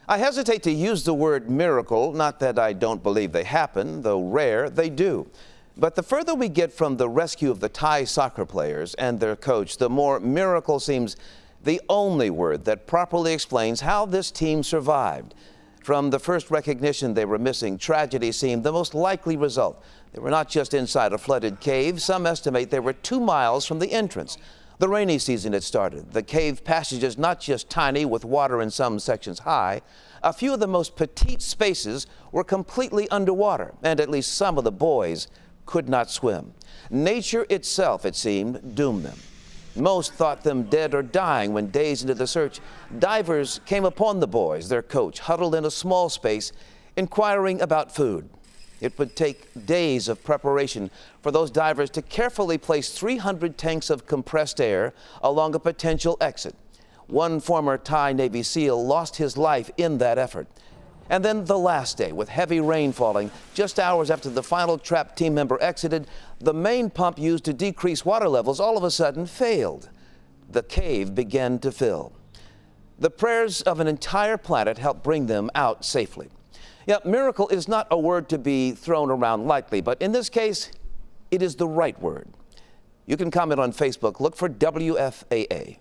I hesitate to use the word miracle, not that I don't believe they happen, though rare, they do. But the further we get from the rescue of the Thai soccer players and their coach, the more miracle seems the only word that properly explains how this team survived. From the first recognition they were missing, tragedy seemed the most likely result. They were not just inside a flooded cave. Some estimate they were 2 miles from the entrance. The rainy season had started. The cave passages not just tiny with water in some sections high. A few of the most petite spaces were completely underwater, and at least some of the boys could not swim. Nature itself, it seemed, doomed them. Most thought them dead or dying when, days into the search, divers came upon the boys, their coach, huddled in a small space, inquiring about food. It would take days of preparation for those divers to carefully place 300 tanks of compressed air along a potential exit. One former Thai Navy SEAL lost his life in that effort. And then the last day, with heavy rain falling, just hours after the final trapped team member exited, the main pump used to decrease water levels all of a sudden failed. The cave began to fill. The prayers of an entire planet helped bring them out safely. Yeah, miracle is not a word to be thrown around lightly, but in this case, it is the right word. You can comment on Facebook. Look for WFAA.